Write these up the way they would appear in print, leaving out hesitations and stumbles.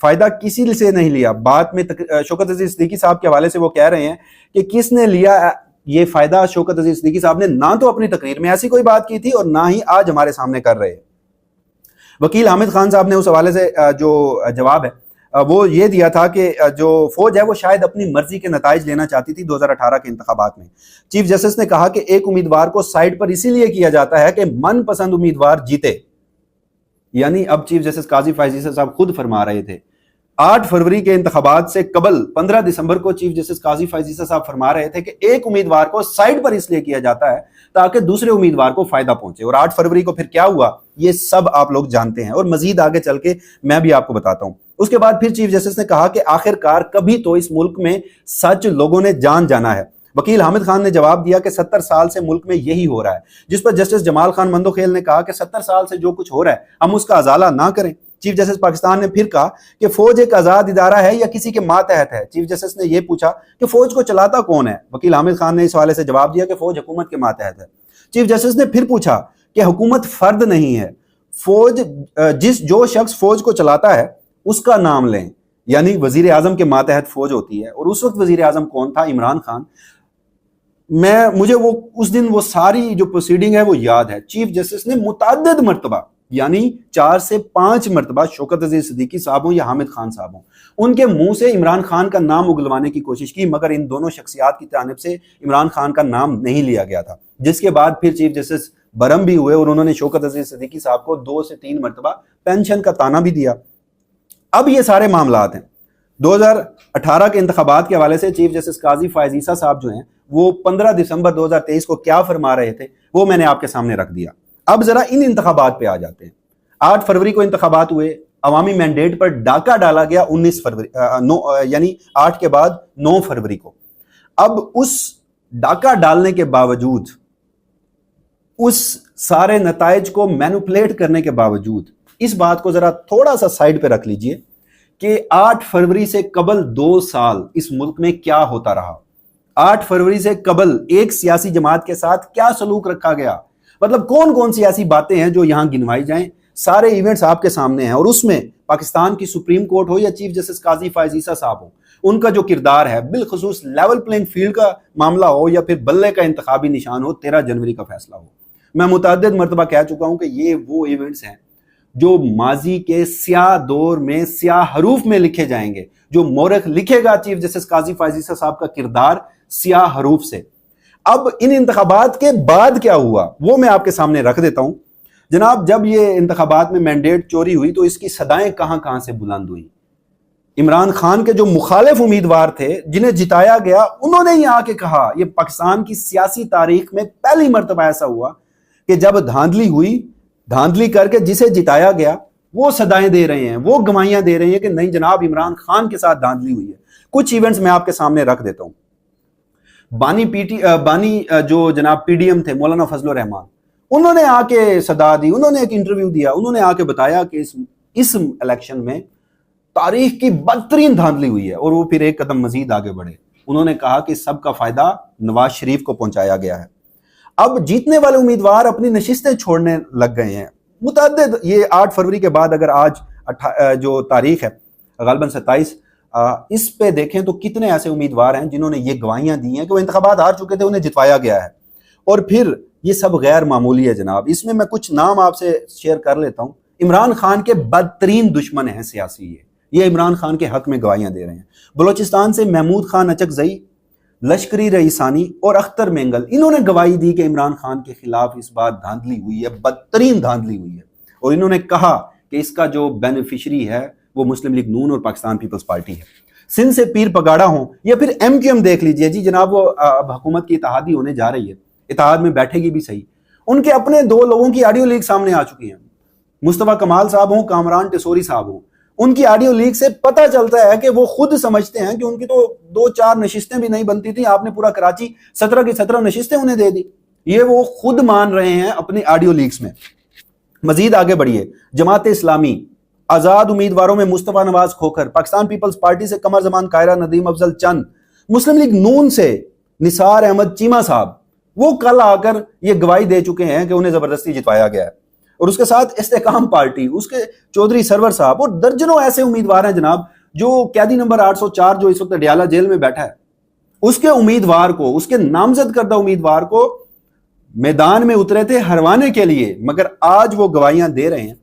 فائدہ کسی سے نہیں لیا. بات میں شوکت عزیز صدیقی صاحب کے حوالے سے وہ کہہ رہے ہیں کہ کس نے لیا یہ فائدہ. شوکت عزیز صدیقی صاحب نے نہ تو اپنی تقریر میں ایسی کوئی بات کی تھی اور نہ ہی آج ہمارے سامنے کر رہے. وکیل حامد خان صاحب نے اس حوالے سے جو جواب ہے وہ یہ دیا تھا کہ جو فوج ہے وہ شاید اپنی مرضی کے نتائج لینا چاہتی تھی 2018 کے انتخابات میں. چیف جسٹس نے کہا کہ ایک امیدوار کو سائڈ پر اسی لیے کیا جاتا ہے کہ من پسند امیدوار جیتے. یعنی اب چیف جسٹس قاضی فائز عیسی صاحب خود فرما رہے تھے 8 فروری کے انتخابات سے قبل 15 دسمبر کو چیف جسٹس قاضی فائز عیسی صاحب فرما رہے تھے کہ ایک امیدوار کو سائڈ پر اس لیے کیا جاتا ہے تاکہ دوسرے امیدوار کو فائدہ پہنچے. اور 8 فروری کو پھر کیا ہوا یہ سب آپ لوگ جانتے ہیں اور مزید آگے چل کے میں بھی آپ کو بتاتا ہوں. اس کے بعد پھر چیف جسٹس نے کہا کہ آخر کار کبھی تو اس ملک میں سچ لوگوں نے جان جانا ہے. وکیل حامد خان نے جواب دیا کہ 70 سال سے ملک میں یہی ہو رہا ہے. جس پر جسٹس جمال خان مندوخیل نے کہا کہ 70 سال سے جو کچھ ہو رہا ہے ہم اس کا ازالہ نہ کریں. چیف جسٹس پاکستان نے پھر کہا کہ فوج ایک آزاد ادارہ ہے یا کسی کے ماتحت ہے. چیف جسٹس نے یہ پوچھا کہ فوج کو چلاتا کون ہے. وکیل حامد خان نے اس حوالے سے جواب دیا کہ فوج حکومت کے ماتحت ہے. چیف جسٹس نے پھر پوچھا کہ حکومت فرد نہیں ہے, فوج جو شخص فوج کو چلاتا ہے اس کا نام لیں. یعنی وزیر اعظم کے ماتحت فوج ہوتی ہے اور اس وقت وزیر اعظم کون تھا؟ عمران خان. مجھے وہ اس دن وہ ساری جو پروسیڈنگ ہے وہ یاد ہے. چیف جسٹس نے متعدد مرتبہ یعنی 4 سے 5 مرتبہ شوکت عزیز صدیقی صاحب ہوں یا حامد خان صاحب ہوں ان کے منہ سے عمران خان کا نام اگلوانے کی کوشش کی, مگر ان دونوں شخصیات کی جانب سے عمران خان کا نام نہیں لیا گیا تھا. جس کے بعد پھر چیف جسٹس برہم بھی ہوئے اور انہوں نے شوکت عزیز صدیقی صاحب کو 2 سے 3 مرتبہ پینشن کا تانا بھی دیا. اب یہ سارے معاملات ہیں. 2018 کے انتخابات کے حوالے سے چیف جسٹس قاضی فائز عیسی صاحب جو ہیں وہ 15 دسمبر 2023 کو کیا فرما رہے تھے وہ میں نے آپ کے سامنے رکھ دیا. اب ذرا ان انتخابات پہ آ جاتے ہیں. 8 فروری کو انتخابات ہوئے, عوامی مینڈیٹ پر ڈاکہ ڈالا گیا 19 فروری یعنی 8 کے بعد 9 فروری کو. اب اس ڈاکہ ڈالنے کے باوجود, اس سارے نتائج کو مینوپلیٹ کرنے کے باوجود, اس بات کو ذرا تھوڑا سا سائڈ پہ رکھ لیجئے کہ 8 فروری سے قبل 2 سال اس ملک میں کیا ہوتا رہا. 8 فروری سے قبل ایک سیاسی جماعت کے ساتھ کیا سلوک رکھا گیا, مطلب کون کون سی ایسی باتیں ہیں جو یہاں گنوائی جائیں. سارے ایونٹس آپ کے سامنے ہیں اور اس میں پاکستان کی سپریم کورٹ ہو یا چیف جسٹس قاضی فائز عیسی صاحب ہو, ان کا جو کردار ہے, بالخصوص لیول پلینگ فیلڈ کا معاملہ ہو یا پھر بلے کا انتخابی نشان ہو, 13 جنوری کا فیصلہ ہو. میں متعدد مرتبہ کہہ چکا ہوں کہ یہ وہ ایونٹس ہیں جو ماضی کے سیاہ دور میں سیاہ حروف میں لکھے جائیں گے. جو مورخ لکھے گا چیف جسٹس قاضی فائز عیسی صاحب کا کردار سیاہ حروف سے. اب ان انتخابات کے بعد کیا ہوا وہ میں آپ کے سامنے رکھ دیتا ہوں. جناب, جب یہ انتخابات میں مینڈیٹ چوری ہوئی تو اس کی صدائیں کہاں کہاں سے بلند ہوئی. عمران خان کے جو مخالف امیدوار تھے جنہیں جتایا گیا, انہوں نے ہی آ کے کہا, یہ پاکستان کی سیاسی تاریخ میں پہلی مرتبہ ایسا ہوا کہ جب دھاندلی ہوئی, دھاندلی کر کے جسے جتایا گیا وہ صدائیں دے رہے ہیں, وہ گواہیاں دے رہے ہیں کہ نہیں جناب عمران خان کے ساتھ دھاندلی ہوئی ہے. کچھ ایونٹس میں آپ کے سامنے رکھ دیتا ہوں. بانی جو جناب پی ڈی ایم تھے مولانا فضل الرحمان, انہوں نے آ کے صدا دی, انہوں نے ایک انٹرویو دیا, انہوں نے آ کے بتایا کہ اس الیکشن میں تاریخ کی بدترین دھاندلی ہوئی ہے. اور وہ پھر ایک قدم مزید آگے بڑھے, انہوں نے کہا کہ سب کا فائدہ نواز شریف کو پہنچایا گیا ہے. اب جیتنے والے امیدوار اپنی نشستیں چھوڑنے لگ گئے ہیں متعدد. یہ 8 فروری کے بعد اگر آج جو تاریخ ہے غالباً 27, اس پہ دیکھیں تو کتنے ایسے امیدوار ہیں جنہوں نے یہ گواہیاں دی ہیں کہ وہ انتخابات ہار چکے تھے, انہیں جتوایا گیا ہے. اور پھر یہ سب غیر معمولی ہے جناب. اس میں کچھ نام آپ سے شیئر کر لیتا ہوں. عمران خان کے بدترین دشمن ہیں سیاسی, یہ عمران خان کے حق میں گواہیاں دے رہے ہیں. بلوچستان سے محمود خان اچکزئی, لشکری رئیسانی اور اختر مینگل, انہوں نے گواہی دی کہ عمران خان کے خلاف اس بار دھاندلی ہوئی ہے, بدترین دھاندلی ہوئی ہے. اور انہوں نے کہا کہ اس کا جو بینیفیشری ہے وہ مسلم لیگ نون اور پاکستان پیپلز پارٹی ہے. سندھ سے پیر پگاڑا ہوں یا پھر ایم کیو ایم دیکھ لیجئے, جی جناب وہ اب حکومت کی اتحادی ہونے جا رہی ہے, اتحاد میں بیٹھے گی بھی صحیح. ان کے اپنے 2 لوگوں کی آڈیو لیک سامنے آ چکی ہیں, مصطفیٰ کمال صاحب ہوں, کامران ٹیسوری صاحب ہوں. ان کی آڈیو لیک سے پتہ چلتا ہے کہ وہ خود سمجھتے ہیں کہ ان کی تو 2-4 نشستیں بھی نہیں بنتی تھی, آپ نے پورا کراچی 17 کی 17 نشستیں انہیں دے دی. یہ وہ خود مان رہے ہیں اپنی آڈیو لیکس میں. مزید آگے بڑھیے. جماعت اسلامی, آزاد امیدواروں میں مصطفیٰ نواز کھوکھر, پاکستان پیپلز پارٹی سے قمر زمان قاہرہ ندیم افضل چند, مسلم لیگ نون سے نثار احمد چیمہ صاحب, وہ کل آ کر یہ گواہی دے چکے ہیں کہ انہیں زبردستی جتوایا گیا ہے. اور اس کے ساتھ استحکام پارٹی، اس کے چودھری سرور صاحب اور درجنوں ایسے امیدوار ہیں جناب، جو قیدی نمبر 804 جو اس وقت ڈیالہ جیل میں بیٹھا ہے، اس کے امیدوار کو، اس کے نامزد کردہ امیدوار کو میدان میں اترے تھے ہروانے کے لیے، مگر آج وہ گواہیاں دے رہے ہیں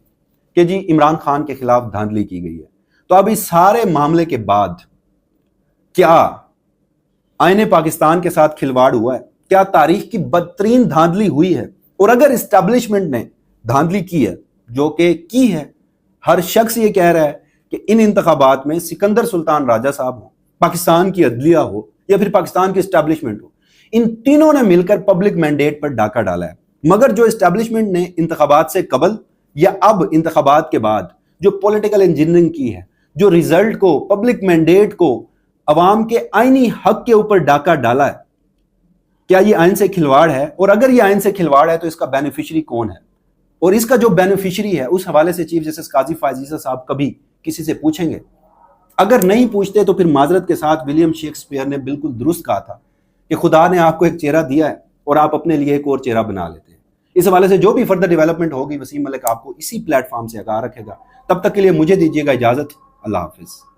کہ جی عمران خان کے خلاف دھاندلی کی گئی ہے۔ تو اب اس سارے معاملے کے بعد کیا آئین پاکستان کے ساتھ کھلواڑ ہوا ہے؟ کیا تاریخ کی بدترین دھاندلی ہوئی ہے؟ اور اگر اسٹیبلشمنٹ نے دھاندلی کی ہے، جو کہ کی ہے، ہر شخص یہ کہہ رہا ہے کہ ان انتخابات میں سکندر سلطان راجہ صاحب ہو، پاکستان کی عدلیہ ہو یا پھر پاکستان کی اسٹیبلشمنٹ ہو، ان تینوں نے مل کر پبلک مینڈیٹ پر ڈاکہ ڈالا ہے۔ مگر جو اسٹیبلشمنٹ نے انتخابات سے قبل یا اب انتخابات کے بعد جو پولیٹیکل انجینئرنگ کی ہے، جو ریزلٹ کو، پبلک مینڈیٹ کو، عوام کے آئینی حق کے اوپر ڈاکہ ڈالا ہے، کیا یہ آئین سے کھلواڑ ہے؟ اور اگر یہ آئین سے کھلواڑ ہے تو اس کا بینیفیشری کون ہے؟ اور اس کا جو بینیفیشری ہے اس حوالے سے چیف جسٹس قاضی فائز عیسی صاحب کبھی کسی سے پوچھیں گے؟ اگر نہیں پوچھتے تو پھر معذرت کے ساتھ ولیم شیکسپیئر نے بالکل درست کہا تھا کہ خدا نے آپ کو ایک چہرہ دیا ہے اور آپ اپنے لیے ایک اور چہرہ بنا لیتے ہیں۔ اس حوالے سے جو بھی فردر ڈیولپمنٹ ہوگی وسیم ملک آپ کو اسی پلیٹ فارم سے آگاہ رکھے گا۔ تب تک کے لیے مجھے دیجیے گا اجازت، اللہ حافظ۔